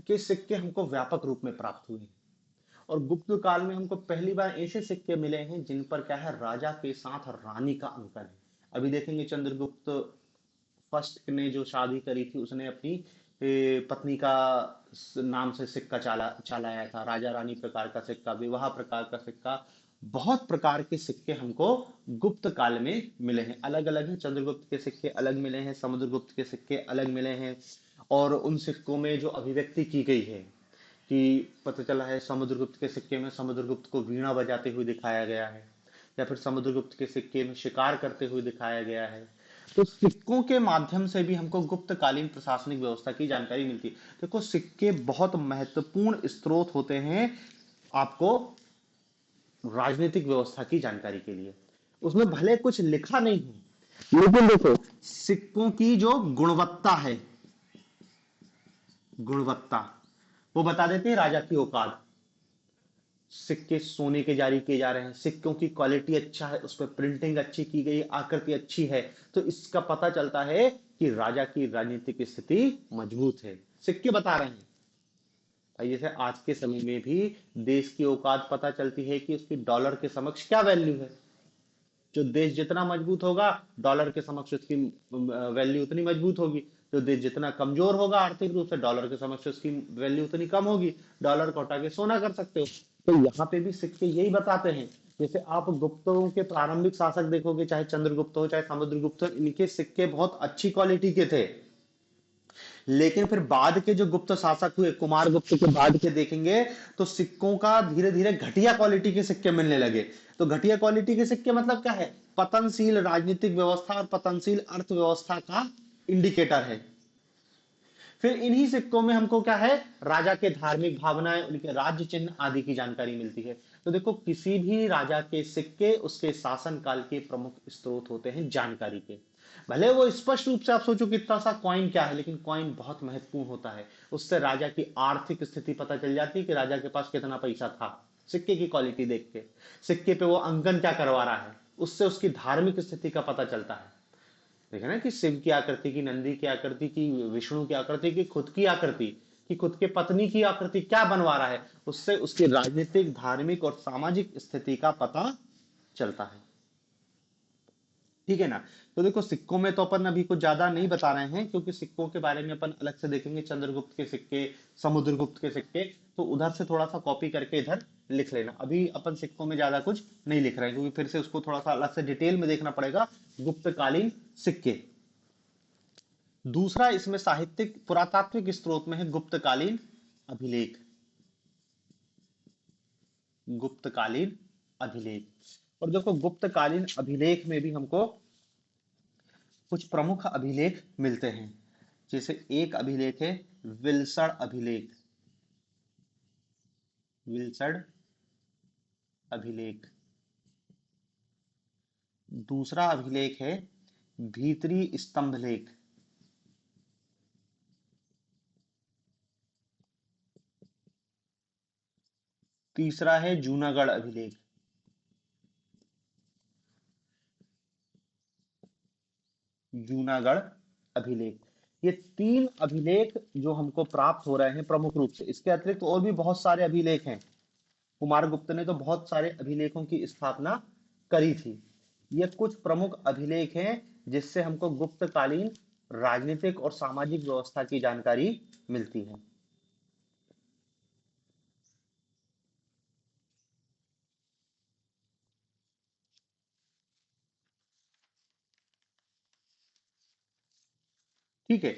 के सिक्के हमको व्यापक रूप में प्राप्त हुए हैं। और गुप्त काल में हमको पहली बार ऐसे सिक्के मिले हैं जिन पर क्या है, राजा के साथ रानी का अंकन है। अभी देखेंगे चंद्रगुप्त फर्स्ट ने जो शादी करी थी उसने अपनी पत्नी का नाम से सिक्का चलाया था। राजा रानी प्रकार का सिक्का, विवाह प्रकार का सिक्का, बहुत प्रकार के सिक्के हमको गुप्त काल में मिले हैं। अलग अलग हैं, चंद्रगुप्त के सिक्के अलग मिले हैं, समुद्रगुप्त के सिक्के अलग मिले हैं। और उन सिक्कों में जो अभिव्यक्ति की गई है कि पता चला है समुद्रगुप्त के सिक्के में समुद्रगुप्त को वीणा बजाते हुए दिखाया गया है, या फिर समुद्रगुप्त के सिक्के में शिकार करते हुए दिखाया गया है। तो सिक्कों के माध्यम से भी हमको गुप्तकालीन प्रशासनिक व्यवस्था की जानकारी मिलती है। देखो सिक्के बहुत महत्वपूर्ण स्रोत होते हैं आपको राजनीतिक व्यवस्था की जानकारी के लिए। उसमें भले कुछ लिखा नहीं हो, लेकिन देखो सिक्कों की जो गुणवत्ता है, गुणवत्ता वो बता देते हैं राजा की औकात। सिक्के सोने के जारी किए जा रहे हैं, सिक्कों की क्वालिटी अच्छा है, उस पर प्रिंटिंग अच्छी की गई, आकृति अच्छी है, तो इसका पता चलता है कि राजा की राजनीतिक स्थिति मजबूत है। सिक्के बता रहे हैं भाई, जैसे आज के समय में भी देश की औकात पता चलती है कि उसकी डॉलर के समक्ष क्या वैल्यू है। जो देश जितना मजबूत होगा डॉलर के समक्ष उसकी वैल्यू उतनी मजबूत होगी। जो देश जितना कमजोर होगा आर्थिक रूप से डॉलर के समक्ष उसकी वैल्यू उतनी कम होगी। डॉलर को हटा के सोना कर सकते हो। तो यहाँ पे भी सिक्के यही बताते हैं। जैसे आप गुप्तों के प्रारंभिक शासक देखोगे, चाहे चंद्रगुप्त हो चाहे समुद्रगुप्त हो, इनके सिक्के बहुत अच्छी क्वालिटी के थे। लेकिन फिर बाद के जो गुप्त शासक हुए, कुमार गुप्त के बाद के देखेंगे तो सिक्कों का धीरे धीरे घटिया क्वालिटी के सिक्के मिलने लगे। तो घटिया क्वालिटी के सिक्के मतलब क्या है? पतनशील राजनीतिक व्यवस्था और पतनशील अर्थव्यवस्था का इंडिकेटर है। फिर इन्हीं सिक्कों में हमको क्या है, राजा के धार्मिक भावनाएं, उनके राज्य चिन्ह आदि की जानकारी मिलती है। तो देखो किसी भी राजा के सिक्के उसके शासन काल के प्रमुख स्रोत होते हैं जानकारी के। भले वो स्पष्ट रूप से आप सोचो कितना सा कॉइन क्या है, लेकिन कॉइन बहुत महत्वपूर्ण होता है। उससे राजा की आर्थिक स्थिति पता चल जाती है कि राजा के पास कितना पैसा था, सिक्के की क्वालिटी देख के। सिक्के पे वो अंकन क्या करवा रहा है, उससे उसकी धार्मिक स्थिति का पता चलता है। देखे ना कि शिव की आकृति की, नंदी की आकृति की, विष्णु की आकृति की, खुद की आकृति कि खुद के पत्नी की आकृति क्या बनवा रहा है, उससे उसकी राजनीतिक धार्मिक और सामाजिक स्थिति का पता चलता है। ठीक है ना। तो देखो सिक्कों में तो अपन अभी कुछ ज्यादा नहीं बता रहे हैं, क्योंकि सिक्कों के बारे में अपन अलग से देखेंगे। चंद्रगुप्त के सिक्के, समुद्रगुप्त के सिक्के, तो उधर से थोड़ा सा कॉपी करके इधर लिख लेना। अभी अपन सिक्कों में ज्यादा कुछ नहीं लिख रहे हैं, क्योंकि फिर से उसको थोड़ा सा अलग से डिटेल में देखना पड़ेगा। गुप्तकालीन सिक्के। दूसरा इसमें साहित्यिक पुरातात्विक स्रोत में है गुप्तकालीन अभिलेख। गुप्तकालीन अभिलेख। और देखो गुप्तकालीन अभिलेख में भी हमको कुछ प्रमुख अभिलेख मिलते हैं। जैसे एक अभिलेख है विल्सण अभिलेख। विल्सण अभिलेख। दूसरा अभिलेख है भीतरी स्तंभ लेख। तीसरा है जूनागढ़ अभिलेख। जूनागढ़ अभिलेख। ये तीन अभिलेख जो हमको प्राप्त हो रहे हैं प्रमुख रूप से। इसके अतिरिक्त और भी बहुत सारे अभिलेख हैं। कुमार गुप्त ने तो बहुत सारे अभिलेखों की स्थापना करी थी। ये कुछ प्रमुख अभिलेख हैं जिससे हमको गुप्तकालीन राजनीतिक और सामाजिक व्यवस्था की जानकारी मिलती है। ठीक है।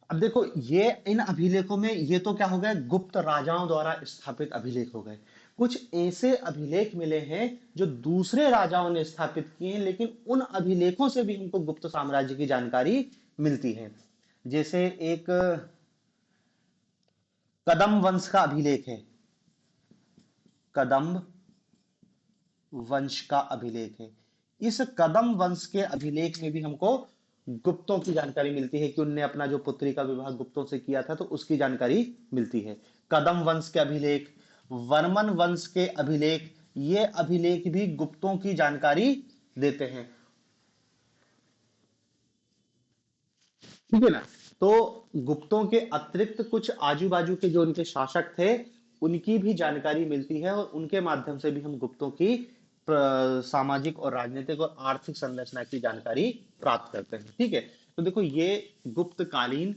अब देखो ये इन अभिलेखों में ये तो क्या हो गया, गुप्त राजाओं द्वारा स्थापित अभिलेख हो गए। कुछ ऐसे अभिलेख मिले हैं जो दूसरे राजाओं ने स्थापित किए हैं, लेकिन उन अभिलेखों से भी हमको गुप्त साम्राज्य की जानकारी मिलती है। जैसे एक कदम वंश का अभिलेख है। कदम्ब वंश का अभिलेख है। इस कदम वंश के अभिलेख में भी हमको गुप्तों की जानकारी मिलती है कि उनने अपना जो पुत्री का विवाह गुप्तों से किया था, तो उसकी जानकारी मिलती है। कदम वंश के अभिलेख, वर्मन वंश के अभिलेख, ये अभिलेख भी गुप्तों की जानकारी देते हैं। ठीक है ना। तो गुप्तों के अतिरिक्त कुछ आजू बाजू के जो उनके शासक थे उनकी भी जानकारी मिलती है, और उनके माध्यम से भी हम गुप्तों की सामाजिक और राजनीतिक और आर्थिक संरचना की जानकारी प्राप्त करते हैं। ठीक है। तो देखो ये गुप्तकालीन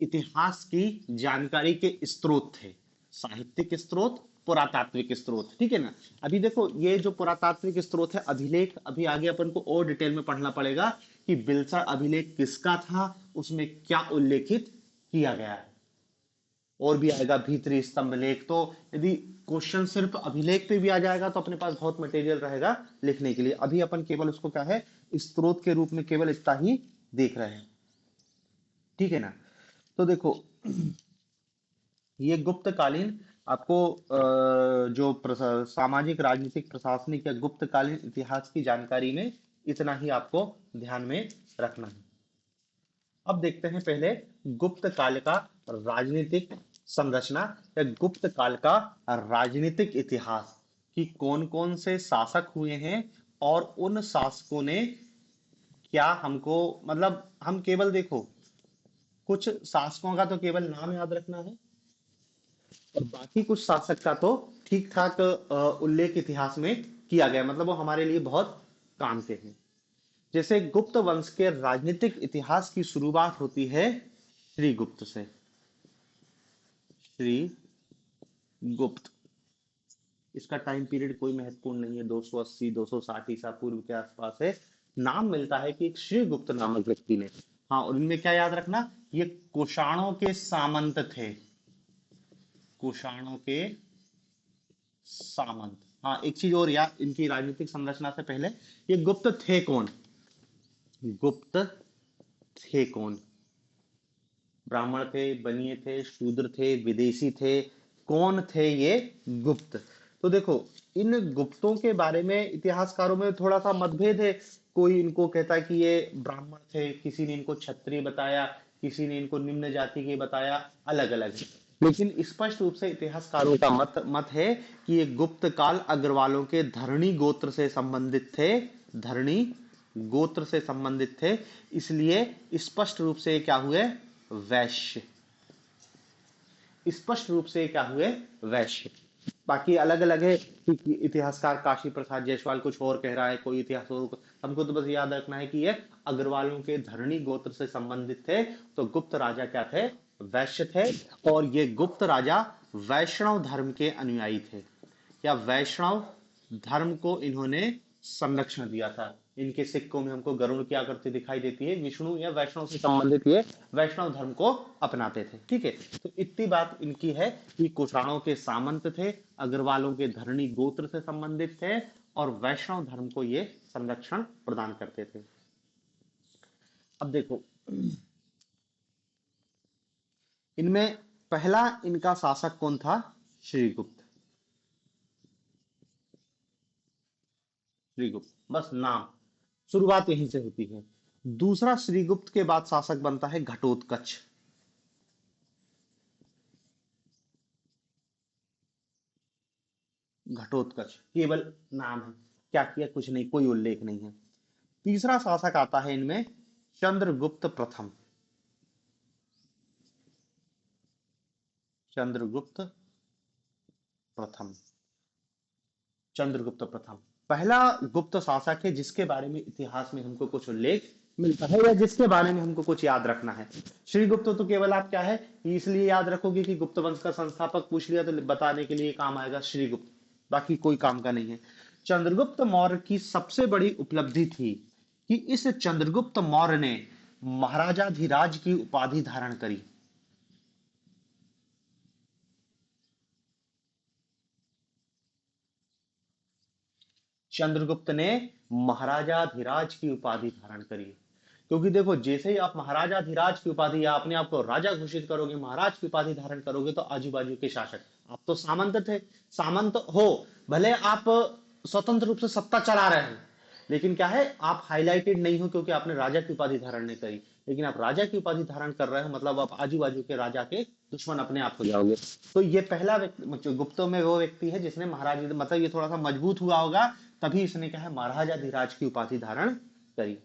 इतिहास की जानकारी के स्रोत थे। साहित्यिक स्रोत, पुरातात्विक स्रोत। ठीक है ना। अभी देखो ये जो पुरातात्विक स्रोत है अभिलेख, अभी आगे अपन को और डिटेल में पढ़ना पड़ेगा कि बिल्सर अभिलेख किसका था, उसमें क्या उल्लेखित किया गया है। और भी आएगा भीतरी स्तंभ लेख। तो यदि क्वेश्चन सिर्फ अभिलेख पे भी आ जाएगा तो अपने पास बहुत मटेरियल रहेगा लिखने के लिए। अभी अपन केवल उसको क्या है, स्रोत के रूप में केवल इतना ही देख रहे हैं, ठीक है ना। तो देखो ये गुप्तकालीन आपको जो सामाजिक राजनीतिक प्रशासनिक या गुप्तकालीन इतिहास की जानकारी में इतना ही आपको ध्यान में रखना है। अब देखते हैं पहले गुप्त काल का राजनीतिक संरचना या गुप्त काल का राजनीतिक इतिहास कि कौन कौन से शासक हुए हैं और उन शासकों ने क्या हमको, मतलब हम केवल देखो कुछ शासकों का तो केवल नाम याद रखना है और बाकी कुछ शासक का तो ठीक ठाक उल्लेख इतिहास में किया गया, मतलब वो हमारे लिए बहुत काम के हैं। जैसे गुप्त वंश के राजनीतिक इतिहास की शुरुआत होती है श्रीगुप्त से। श्रीगुप्त, इसका टाइम पीरियड कोई महत्वपूर्ण नहीं है, 280 260 ईसा पूर्व के आसपास है। नाम मिलता है कि एक श्रीगुप्त नामक व्यक्ति ने, हाँ, और इनमें क्या याद रखना, ये कुषाणों के सामंत थे, कुषाणों के सामंत। हाँ, एक चीज और याद, इनकी राजनीतिक संरचना से पहले ये गुप्त थे कौन, गुप्त थे कौन, ब्राह्मण थे, बनिए थे, शूद्र थे, विदेशी थे, कौन थे ये गुप्त। तो देखो इन गुप्तों के बारे में इतिहासकारों में थोड़ा सा मतभेद है, कोई इनको कहता है कि ये ब्राह्मण थे, किसी ने इनको क्षत्रिय बताया, किसी ने इनको निम्न जाति के बताया, अलग अलग है। लेकिन स्पष्ट रूप से इतिहासकारों का मत है कि ये गुप्त काल अग्रवालों के धरणी गोत्र से संबंधित थे, धरणी गोत्र से संबंधित थे, इसलिए स्पष्ट रूप से क्या हुए, वैश्य, स्पष्ट रूप से क्या हुए, वैश्य। बाकी अलग अलग है कि इतिहासकार काशी प्रसाद जायसवाल कुछ और कह रहा है, कोई इतिहास और, हमको तो बस याद रखना है कि ये अग्रवालों के धरणी गोत्र से संबंधित थे। तो गुप्त राजा क्या थे, वैश्य थे, और ये गुप्त राजा वैष्णव धर्म के अनुयायी थे, या वैष्णव धर्म को इन्होंने संरक्षण दिया था। इनके सिक्कों में हमको गरुड़ की आकृति दिखाई देती है, विष्णु या वैष्णव से संबंधित ये वैष्णव धर्म को अपनाते थे, ठीक है। तो इतनी बात इनकी है कि कुषाणों के सामंत थे, अग्रवालों के धरणी गोत्र से संबंधित थे और वैष्णव धर्म को ये संरक्षण प्रदान करते थे। अब देखो इनमें पहला इनका शासक कौन था, श्रीगुप्त, श्रीगुप्त, बस नाम, शुरुआत यहीं से होती है। दूसरा श्रीगुप्त के बाद शासक बनता है घटोत्कच, घटोत्कच केवल नाम है, क्या किया कुछ नहीं, कोई उल्लेख नहीं है। तीसरा शासक आता है इनमें चंद्रगुप्त प्रथम, चंद्रगुप्त प्रथम, चंद्रगुप्त प्रथम पहला गुप्त शासक है जिसके बारे में इतिहास में हमको कुछ उल्लेख मिलता है या जिसके बारे में हमको कुछ याद रखना है। श्रीगुप्त तो केवल आप क्या है इसलिए याद रखोगे कि गुप्त वंश का संस्थापक पूछ लिया तो बताने के लिए काम आएगा श्रीगुप्त, बाकी कोई काम का नहीं है। चंद्रगुप्त मौर्य की सबसे बड़ी उपलब्धि थी कि इस चंद्रगुप्त मौर्य ने महाराजाधिराज की उपाधि धारण करी, चंद्रगुप्त ने महाराजाधिराज की उपाधि धारण करी। क्योंकि देखो जैसे ही आप महाराजाधिराज की उपाधि या अपने आप को राजा घोषित करोगे, महाराज की उपाधि धारण करोगे, तो आजू बाजू के शासक, आप तो सामंत थे, सामंत हो, भले आप स्वतंत्र रूप से सत्ता चला रहे हैं, लेकिन क्या है आप हाईलाइटेड नहीं हो क्योंकि आपने राजा की उपाधि धारण नहीं करी। लेकिन आप राजा की उपाधि धारण कर रहे हो मतलब आप आजू बाजू के राजा के दुश्मन अपने आप हो जाओगे। तो ये पहला व्यक्ति गुप्तों में वो व्यक्ति है जिसने महाराज, मतलब ये थोड़ा सा मजबूत हुआ होगा तभी इसने क्या है महाराजाधिराज की उपाधि धारण करी।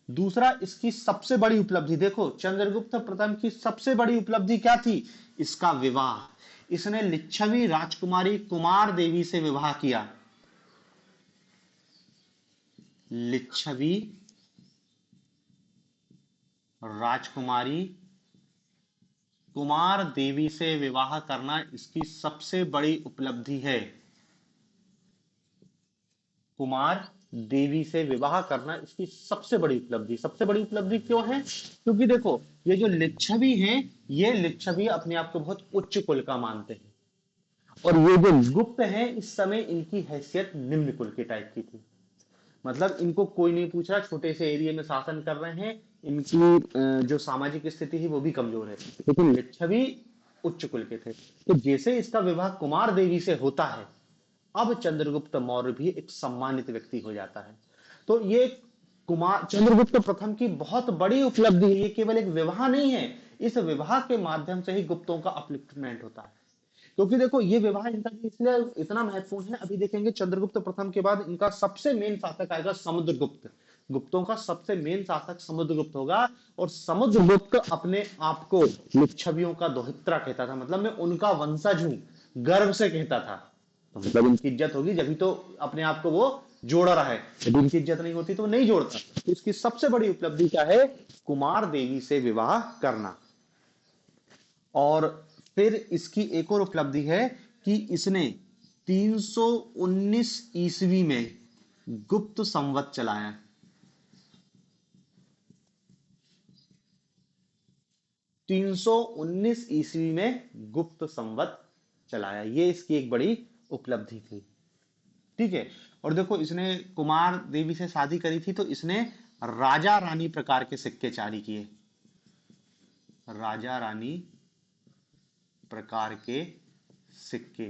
दूसरा इसकी सबसे बड़ी उपलब्धि देखो, चंद्रगुप्त प्रथम की सबसे बड़ी उपलब्धि क्या थी, इसका विवाह, इसने लिच्छवी राजकुमारी कुमार देवी से विवाह किया, लिच्छवी राजकुमारी कुमार देवी से विवाह करना इसकी सबसे बड़ी उपलब्धि है, कुमार देवी से विवाह करना इसकी सबसे बड़ी उपलब्धि। सबसे बड़ी उपलब्धि क्यों है, क्योंकि देखो ये जो लिच्छवी हैं ये लिच्छवी अपने आप को बहुत उच्च कुल का मानते हैं और ये जो गुप्त हैं इस समय इनकी हैसियत निम्न कुल के टाइप की थी। मतलब इनको कोई नहीं पूछ रहा, छोटे से एरिया में शासन कर रहे हैं, इनकी जो सामाजिक स्थिति है वो भी कमजोर है, लेकिन लिच्छवी उच्च कुल के थे। तो जैसे इसका विवाह कुमार देवी से होता है, अब चंद्रगुप्त मौर्य भी एक सम्मानित व्यक्ति हो जाता है। तो ये कुमार चंद्रगुप्त प्रथम की बहुत बड़ी उपलब्धि है, ये केवल एक विवाह नहीं है, इस विवाह के माध्यम से ही गुप्तों का अपलिफ्टमेंट होता है। क्योंकि देखो ये विवाह इनका इसलिए इतना महत्वपूर्ण है, अभी देखेंगे चंद्रगुप्त प्रथम के बाद इनका सबसे मेन शासक आएगा समुद्रगुप्त। गुप्तों का सबसे मेन शासक समुद्रगुप्त होगा, और समुद्रगुप्त अपने आप को लिच्छवियों का दोहित्रा कहता था, मतलब मैं उनका वंशज हूं, गर्व से कहता था। तो मतलब उनकी इज्जत होगी जब तो अपने आप को वो जोड़ रहा है, यदि उनकी इज्जत नहीं होती तो नहीं जोड़ता। तो इसकी सबसे बड़ी उपलब्धि क्या है? कुमार देवी से विवाह करना। और फिर इसकी एक और उपलब्धि है कि इसने 319 ईस्वी में गुप्त संवत चलाया। 319 ईस्वी में गुप्त संवत चलाया, ये इसकी एक बड़ी उपलब्धि थी। ठीक है। और देखो इसने कुमार देवी से शादी करी थी, तो इसने राजा रानी प्रकार के सिक्के जारी किए, राजा रानी प्रकार के सिक्के।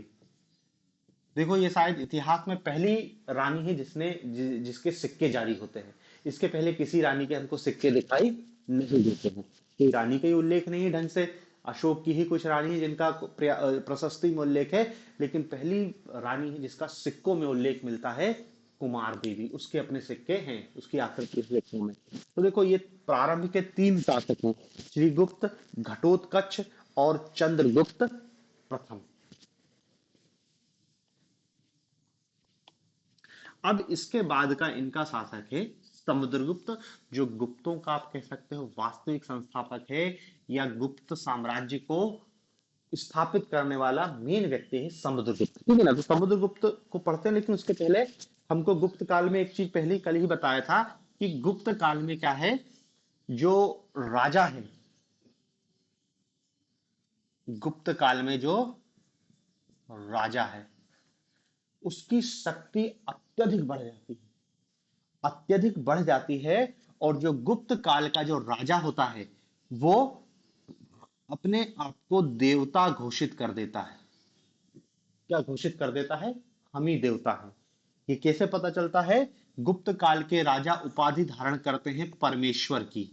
देखो ये शायद इतिहास में पहली रानी है जिसके सिक्के जारी होते हैं, इसके पहले किसी रानी के हमको सिक्के दिखाई नहीं देते हैं, कोई रानी का ही उल्लेख नहीं है ढंग से। अशोक की ही कुछ रानी है जिनका प्रशस्ति में उल्लेख है, लेकिन पहली रानी है जिसका सिक्कों में उल्लेख मिलता है कुमार देवी, उसके अपने सिक्के हैं उसकी आकृति सिक्कों में। तो देखो ये प्रारंभ के 3 शासक हैं, श्रीगुप्त, घटोत्कच और चंद्रगुप्त प्रथम। अब इसके बाद का इनका शासक है समुद्रगुप्त, जो गुप्तों का आप कह सकते हो वास्तविक संस्थापक है, या गुप्त साम्राज्य को स्थापित करने वाला मेन व्यक्ति है समुद्रगुप्त। ठीक है ना। तो समुद्रगुप्त को पढ़ते हैं, लेकिन उसके पहले हमको गुप्त काल में एक चीज पहले कल ही बताया था कि गुप्त काल में क्या है, जो राजा है, गुप्त काल में जो राजा है उसकी शक्ति अत्यधिक बढ़ जाती है, अत्यधिक बढ़ जाती है। और जो गुप्त काल का जो राजा होता है वो अपने आप को देवता घोषित कर देता है। क्या घोषित कर देता है? हम ही देवता हैं। ये कैसे पता चलता है? गुप्त काल के राजा उपाधि धारण करते हैं परमेश्वर की,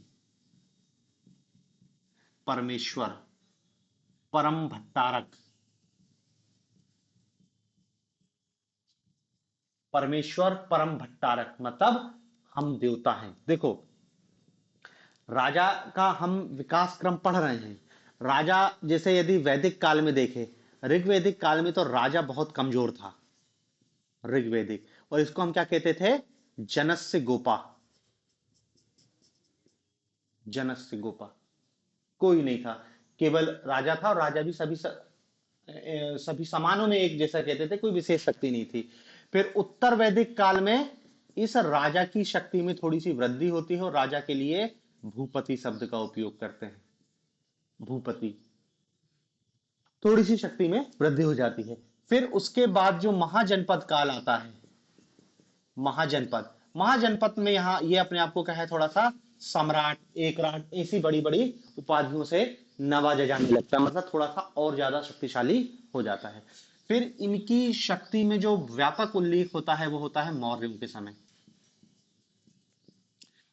परमेश्वर, परम भट्टारक, परमेश्वर परम भट्टारक, मतलब हम देवता हैं। देखो राजा का हम विकास क्रम पढ़ रहे हैं। राजा जैसे यदि वैदिक काल में देखें, ऋग्वैदिक काल में तो राजा बहुत कमजोर था, ऋग्वैदिक, और इसको हम क्या कहते थे? जनस्य गोपा, जनस्य गोपा, कोई नहीं था, केवल राजा था, और राजा भी सभी समानों में एक जैसा कहते थे, कोई विशेष शक्ति नहीं थी। फिर उत्तर वैदिक काल में इस राजा की शक्ति में थोड़ी सी वृद्धि होती है, और राजा के लिए भूपति शब्द का उपयोग करते हैं, भूपति, थोड़ी सी शक्ति में वृद्धि हो जाती है। फिर उसके बाद जो महाजनपद काल आता है, महाजनपद, महाजनपद में यहाँ ये अपने आप को क्या है, थोड़ा सा सम्राट, एकराट, ऐसी बड़ी बड़ी उपाधियों से नवाजा जाने लगता है, मतलब थोड़ा सा और ज्यादा शक्तिशाली हो जाता है। फिर इनकी शक्ति में जो व्यापक उल्लेख होता है वो होता है मौर्यों के समय।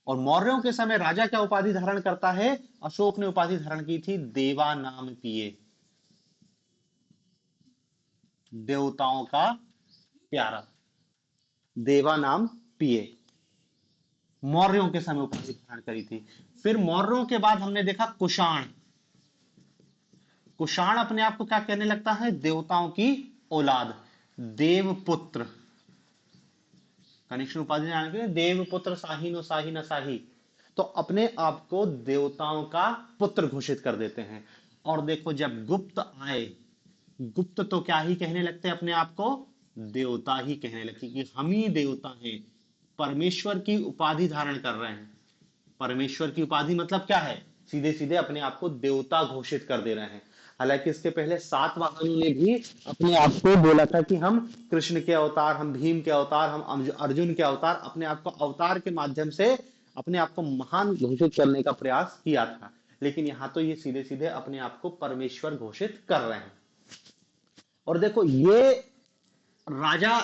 और मौर्यों के समय राजा क्या उपाधि धारण करता है? अशोक ने उपाधि धारण की थी देवा नाम पिए, देवताओं का प्यारा, देवा नाम पिए, मौर्यों के समय उपाधि धारण करी थी। फिर मौर्यों के बाद हमने देखा कुषाण, कुषाण अपने आप को क्या कहने लगता है? देवताओं की औलाद, देवपुत्र, कनिष्ठ उपाधि धारण के देवपुत्र, साही नो साही न साही, तो अपने आप को देवताओं का पुत्र घोषित कर देते हैं। और देखो जब गुप्त आए, गुप्त तो क्या ही कहने लगते हैं अपने आप को? देवता ही कहने लगते कि हम ही देवता हैं, परमेश्वर की उपाधि धारण कर रहे हैं। परमेश्वर की उपाधि मतलब क्या है? सीधे सीधे अपने आप को देवता घोषित कर दे रहे हैं। हालांकि इसके पहले सातवाहनों ने भी अपने आप को बोला था कि हम कृष्ण के अवतार, हम भीम के अवतार, हम अर्जुन के अवतार, अपने आप को अवतार के माध्यम से अपने आप को महान घोषित करने का प्रयास किया था। लेकिन यहां तो ये सीधे सीधे अपने आप को परमेश्वर घोषित कर रहे हैं। और देखो, ये राजा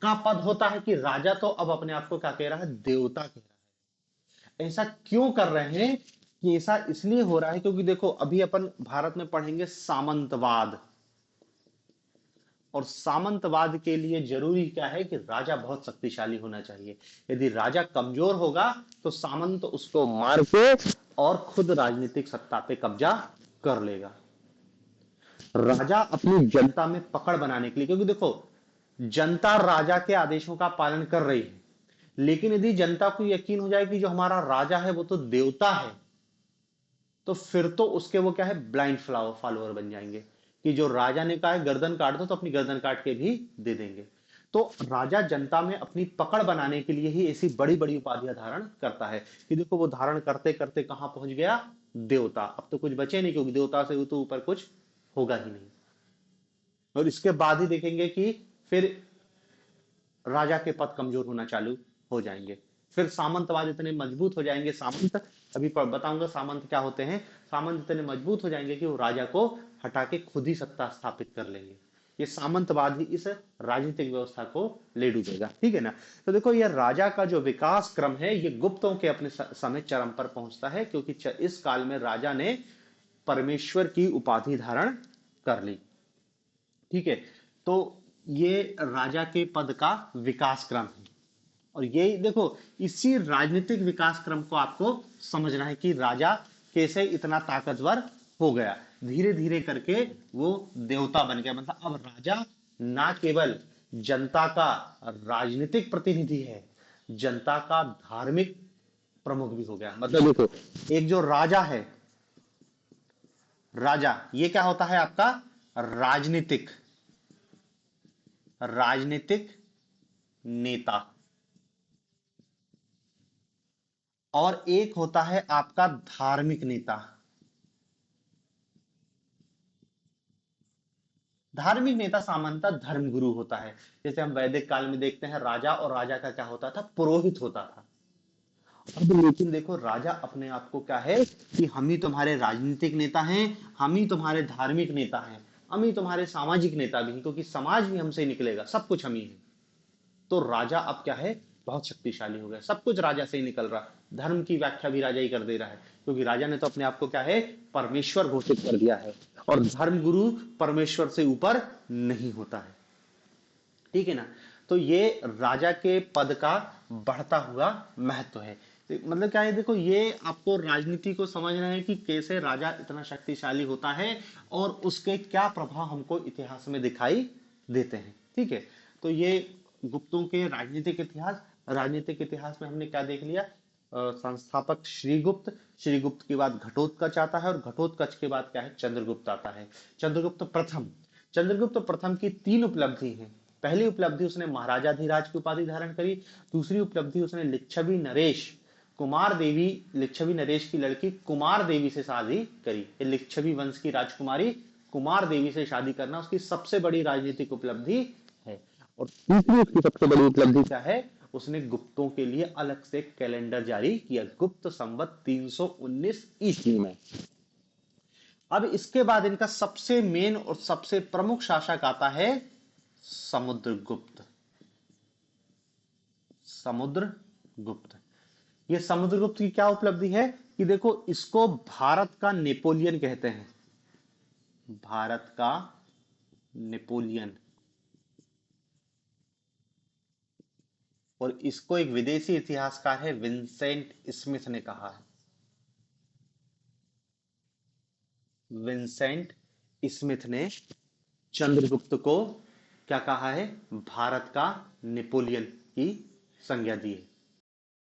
का पद होता है कि राजा तो अब अपने आप को क्या कह रहा है, देवता कह रहा है। ऐसा क्यों कर रहे हैं कि ऐसा इसलिए हो रहा है क्योंकि देखो, अभी अपन भारत में पढ़ेंगे सामंतवाद, और सामंतवाद के लिए जरूरी क्या है कि राजा बहुत शक्तिशाली होना चाहिए। यदि राजा कमजोर होगा तो सामंत उसको मार के और खुद राजनीतिक सत्ता पे कब्जा कर लेगा। राजा अपनी जनता में पकड़ बनाने के लिए, क्योंकि देखो, जनता राजा के आदेशों का पालन कर रही है, लेकिन यदि जनता को यकीन हो जाए कि जो हमारा राजा है वो तो देवता है, तो फिर तो उसके वो क्या है, ब्लाइंड फॉलोअर बन जाएंगे कि जो राजा ने कहा है गर्दन काट दो तो अपनी गर्दन काट के भी दे देंगे। तो राजा जनता में अपनी पकड़ बनाने के लिए ही ऐसी बड़ी बड़ी उपाधियां धारण करता है कि देखो, वो धारण करते करते कहां पहुंच गया, देवता। अब तो कुछ बचे नहीं, क्योंकि देवता से तो ऊपर कुछ होगा ही नहीं। और इसके बाद ही देखेंगे कि फिर राजा के पद कमजोर होना चालू हो जाएंगे, फिर सामंतवाद इतने मजबूत हो जाएंगे, सामंत अभी बताऊंगा सामंत क्या होते हैं। सामंत इतने मजबूत हो जाएंगे कि वो राजा को हटा के खुद ही सत्ता स्थापित कर लेंगे। ये सामंतवाद ही इस राजनीतिक व्यवस्था को ले डूबेगा, ठीक है ना। तो देखो, ये राजा का जो विकास क्रम है ये गुप्तों के अपने समय चरम पर पहुंचता है, क्योंकि इस काल में राजा ने परमेश्वर की उपाधि धारण कर ली, ठीक है। तो ये राजा के पद का विकास क्रम है। और ये देखो, इसी राजनीतिक विकास क्रम को आपको समझना है कि राजा कैसे इतना ताकतवर हो गया, धीरे धीरे करके वो देवता बन गया। मतलब अब राजा ना केवल जनता का राजनीतिक प्रतिनिधि है, जनता का धार्मिक प्रमुख भी हो गया। मतलब देखो, एक जो राजा है, राजा ये क्या होता है आपका, राजनीतिक राजनीतिक नेता, और एक होता है आपका धार्मिक नेता। धार्मिक नेता सामान्यतः धर्मगुरु होता है। जैसे हम वैदिक काल में देखते हैं, राजा, और राजा का क्या होता था, पुरोहित होता था। अब लेकिन देखो, राजा अपने आप को क्या है कि हम ही तुम्हारे राजनीतिक नेता हैं, हम ही तुम्हारे धार्मिक नेता हैं, हम ही तुम्हारे सामाजिक नेता भी हैं, क्योंकि समाज भी हमसे निकलेगा, सब कुछ हम ही है। तो राजा अब क्या है, बहुत शक्तिशाली हो गया, सब कुछ राजा से ही निकल रहा, धर्म की व्याख्या भी राजा ही कर दे रहा है, क्योंकि राजा ने तो अपने आप को क्या है, परमेश्वर घोषित कर दिया है। और धर्म गुरु परमेश्वर से ऊपर नहीं होता है, ठीक है ना। तो ये राजा के पद का बढ़ता हुआ महत्व है। मतलब क्या है, देखो, ये आपको राजनीति को समझना है कि कैसे राजा इतना शक्तिशाली होता है और उसके क्या प्रभाव हमको इतिहास में दिखाई देते हैं, ठीक है। तो ये गुप्तों के राजनीतिक इतिहास में हमने क्या देख लिया, संस्थापक श्रीगुप्त, श्रीगुप्त के बाद घटोत्कच आता है, और घटोत्कच के बाद क्या है, चंद्रगुप्त आता है। चंद्रगुप्त प्रथम की 3 उपलब्धि हैं। पहली उपलब्धि, उसने महाराजाधिराज की उपाधि धारण करी। दूसरी उपलब्धि, उसने लिच्छवी नरेश की लड़की कुमार देवी से शादी करी। लिच्छवी वंश की राजकुमारी कुमार देवी से शादी करना उसकी सबसे बड़ी राजनीतिक उपलब्धि है। और तीसरी उसकी सबसे बड़ी उपलब्धि क्या है, उसने गुप्तों के लिए अलग से कैलेंडर जारी किया, गुप्त संवत 319 ईस्वी में। अब इसके बाद इनका सबसे मेन और सबसे प्रमुख शासक आता है समुद्रगुप्त। समुद्रगुप्त, ये समुद्रगुप्त की क्या उपलब्धि है कि देखो, इसको भारत का नेपोलियन कहते हैं, भारत का नेपोलियन। और इसको एक विदेशी इतिहासकार है विंसेंट स्मिथ ने कहा है, विंसेंट स्मिथ ने चंद्रगुप्त को क्या कहा है, भारत का नेपोलियन की संज्ञा दी है।